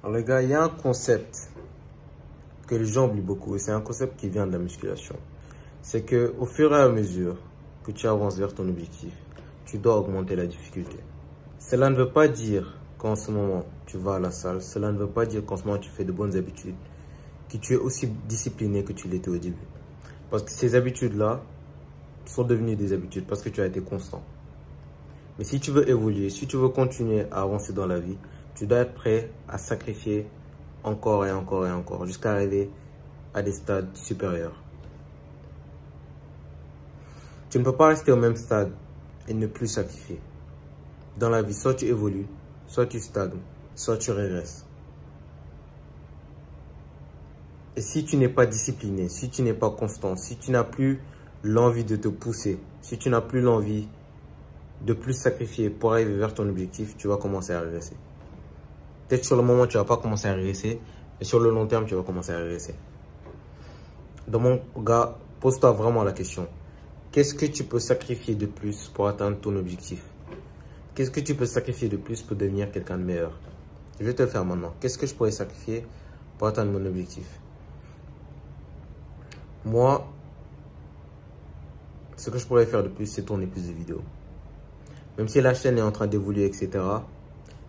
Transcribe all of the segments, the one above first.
Alors les gars, il y a un concept que les gens oublient beaucoup et c'est un concept qui vient de la musculation. C'est que au fur et à mesure que tu avances vers ton objectif, tu dois augmenter la difficulté. Cela ne veut pas dire qu'en ce moment tu vas à la salle, cela ne veut pas dire qu'en ce moment tu fais de bonnes habitudes, que tu es aussi discipliné que tu l'étais au début. Parce que ces habitudes-là sont devenues des habitudes parce que tu as été constant. Mais si tu veux évoluer, si tu veux continuer à avancer dans la vie, tu dois être prêt à sacrifier encore et encore et encore jusqu'à arriver à des stades supérieurs. Tu ne peux pas rester au même stade et ne plus sacrifier. Dans la vie, soit tu évolues, soit tu stagnes, soit tu régresses. Et si tu n'es pas discipliné, si tu n'es pas constant, si tu n'as plus l'envie de te pousser, si tu n'as plus l'envie de plus sacrifier pour arriver vers ton objectif, tu vas commencer à régresser. Peut-être sur le moment, tu ne vas pas commencer à régresser, mais sur le long terme, tu vas commencer à régresser. Donc mon gars, pose-toi vraiment la question. Qu'est-ce que tu peux sacrifier de plus pour atteindre ton objectif? Qu'est-ce que tu peux sacrifier de plus pour devenir quelqu'un de meilleur? Je vais te le faire maintenant. Qu'est-ce que je pourrais sacrifier pour atteindre mon objectif? Moi, ce que je pourrais faire de plus, c'est tourner plus de vidéos. Même si la chaîne est en train d'évoluer, etc.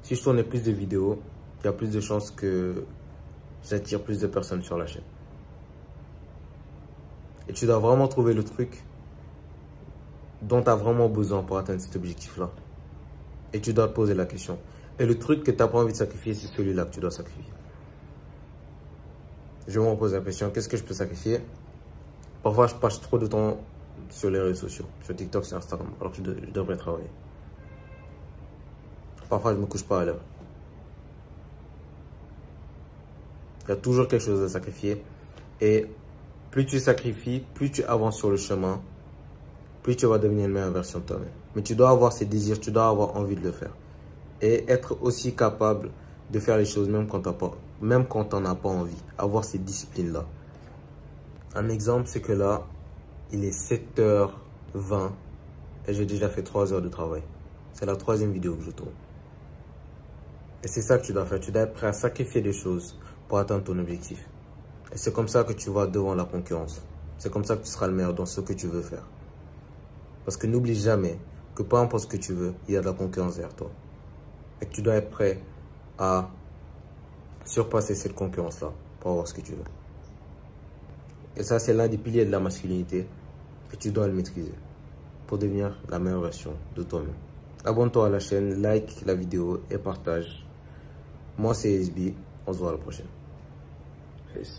Si je tournais plus de vidéos, il y a plus de chances que j'attire plus de personnes sur la chaîne. Et tu dois vraiment trouver le truc dont tu as vraiment besoin pour atteindre cet objectif-là. Et tu dois te poser la question. Et le truc que tu n'as pas envie de sacrifier, c'est celui-là que tu dois sacrifier. Je me pose la question, qu'est-ce que je peux sacrifier? Parfois, je passe trop de temps sur les réseaux sociaux, sur TikTok, sur Instagram, alors que je devrais travailler. Parfois, je ne me couche pas à l'heure. Il y a toujours quelque chose à sacrifier. Et plus tu sacrifies, plus tu avances sur le chemin, plus tu vas devenir une meilleure version de toi-même. Mais tu dois avoir ces désirs, tu dois avoir envie de le faire. Et être aussi capable de faire les choses même quand tu n'en as pas envie. Avoir ces disciplines-là. Un exemple, c'est que là, il est 7h20 et j'ai déjà fait 3 heures de travail. C'est la 3e vidéo que je tourne. Et c'est ça que tu dois faire. Tu dois être prêt à sacrifier des choses pour atteindre ton objectif. Et c'est comme ça que tu vas devant la concurrence. C'est comme ça que tu seras le meilleur dans ce que tu veux faire. Parce que n'oublie jamais que peu importe ce que tu veux, il y a de la concurrence derrière toi. Et que tu dois être prêt à surpasser cette concurrence-là pour avoir ce que tu veux. Et ça, c'est l'un des piliers de la masculinité. Et tu dois le maîtriser pour devenir la meilleure version de toi-même. Abonne-toi à la chaîne, like la vidéo et partage. Moi, c'est SB. On se voit à la prochaine. Peace.